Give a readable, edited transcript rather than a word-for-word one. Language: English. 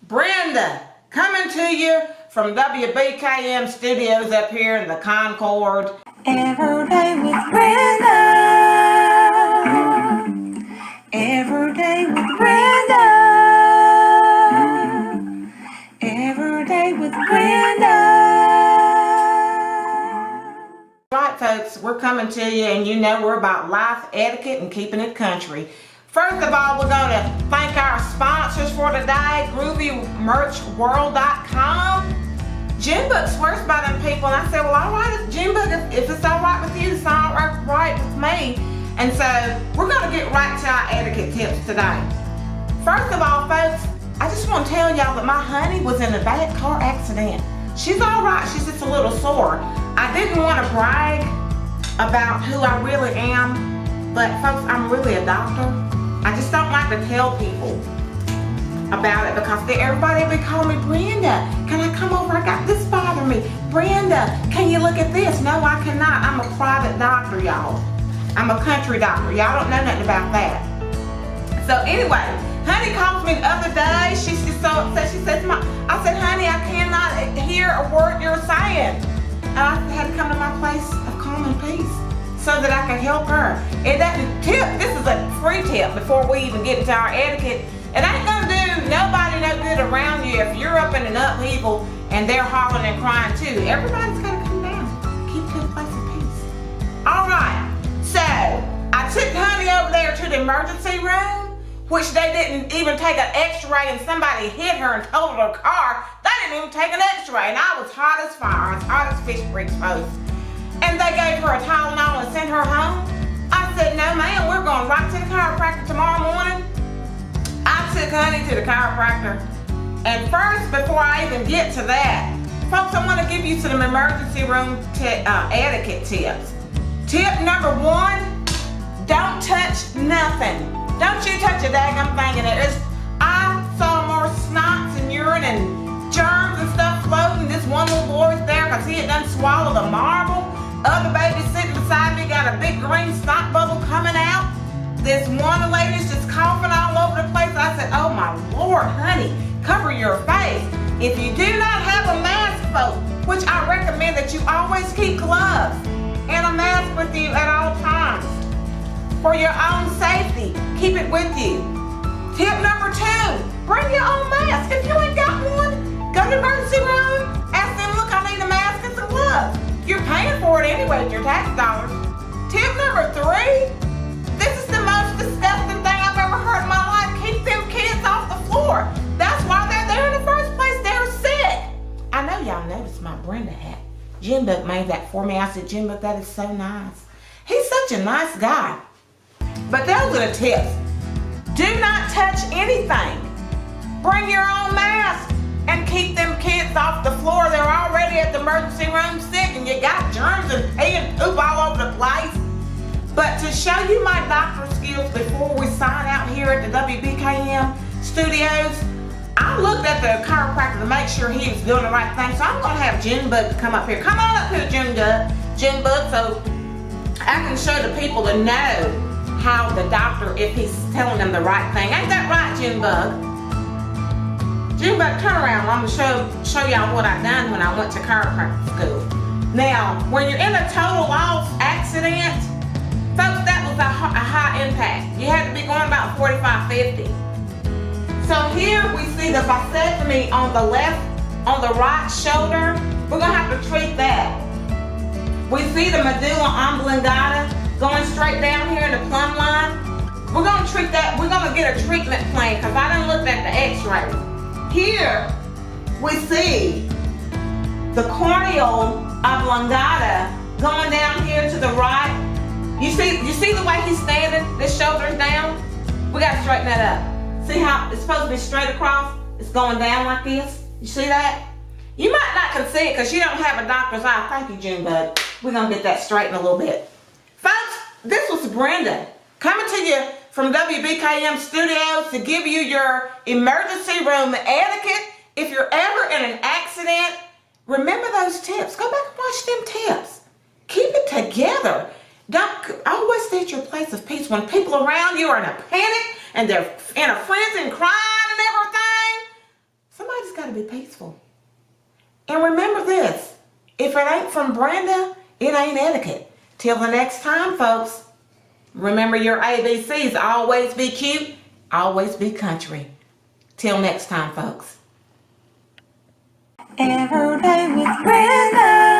Brenda, coming to you from WBKM Studios up here in the Concord. Every day with Brenda. Every day with Brenda. Every day with Brenda. Right, folks, we're coming to you, and you know we're about life etiquette and keeping it country. First of all, we're going to thank our sponsors for today, GroovyMerchWorld.com. Jim Book swears by them people, and I said, well, all right, Jim Book, if it's all right with you, it's all right with me. And so we're going to get right to our etiquette tips today. First of all, folks, I just want to tell y'all that my honey was in a bad car accident. She's all right, she's just a little sore. I didn't want to brag about who I really am, but folks, I'm really a doctor. I just don't like to tell people about it because everybody will be calling me, Brenda, can I come over? I got this bothering me. Brenda, can you look at this? No, I cannot. I'm a private doctor, y'all. I'm a country doctor. Y'all don't know nothing about that. So anyway, honey called me the other day. She's just so upset. She says, I said, honey, I cannot hear a word you're saying. And I had to come to my place of calm and peace so that I could help her. And that tip, this is a free tip before we even get into our etiquette. It ain't gonna do nobody no good around you if you're up in an upheaval and they're hollering and crying too. Everybody's gotta come down. Keep to a place of peace. All right, so I took honey over there to the emergency room, which they didn't even take an x-ray, and somebody hit her and totaled her car. They didn't even take an x-ray, and I was hot as fire, as hot as fish grease post. And they gave her a Tylenol and sent her home. I said, no ma'am, we're going right to the chiropractor tomorrow morning. I took honey to the chiropractor. And first, before I even get to that, folks, I want to give you some emergency room etiquette tips. Tip number one, don't touch nothing. Don't you touch a daggum thing in there. I saw more snots and urine and germs and stuff floating. This one little boy's there because he had done swallowed a marble. Other baby sitting beside me got a big green snot bubble coming out. This one lady's just coughing all over the place. I said, oh my Lord, honey, cover your face. If you do not have a mask, folks, which I recommend that you always keep gloves and a mask with you at all times for your own safety. Keep it with you. Tip number two, bring your own mask. If you ain't got one, go to the emergency room, ask them, look, I need a mask and some gloves. You're paying for it anyway with your tax dollars. Tip number three, this is the most disgusting thing I've ever heard in my life. Keep them kids off the floor. That's why they're there in the first place. They're sick. I know y'all noticed my Brenda hat. Jim Book made that for me. I said, Jim Book, that is so nice. He's such a nice guy. But those are the tips. Do not touch anything. Bring your own mask and keep them kids off the floor. They're already at the emergency room sick and you got germs and pee and poop all over the place. But to show you my doctor skills before we sign out here at the WBKM Studios, I looked at the chiropractor to make sure he was doing the right thing. So I'm gonna have Jim Book come up here. Come on up here, Jim Book, so I can show the people to know how the doctor, if he's telling them the right thing. Ain't that right, Jim Book? Jim Book, turn around. I'm gonna show y'all what I done when I went to chiropractic school. Now, when you're in a total loss accident, folks, that was a high impact. You had to be going about 45, 50. So here we see the vasectomy on the right shoulder. We're gonna have to treat that. We see the medulla oblongata going straight down here in the plumb line. We're gonna treat that. We're gonna get a treatment plan because I done looked at the x-ray. Here we see the corneal oblongata going down here to the right. You see the way he's standing? This shoulder's down. We gotta straighten that up. See how it's supposed to be straight across? It's going down like this. You see that? You might not can see it because you don't have a doctor's eye. Thank you, June Bud. We're gonna get that straightened a little bit. Folks, this was Brenda coming to you from WBKM Studios to give you your emergency room etiquette. If you're ever in an accident, remember those tips. Go back and watch them tips. Keep it together. Don't always stay at your place of peace. When people around you are in a panic and they're in a frenzy and crying and everything, to be peaceful. And remember this, if it ain't from Brenda, it ain't etiquette. Till the next time, folks, remember your ABCs. Always be cute, always be country. Till next time, folks. Every day with Brenda.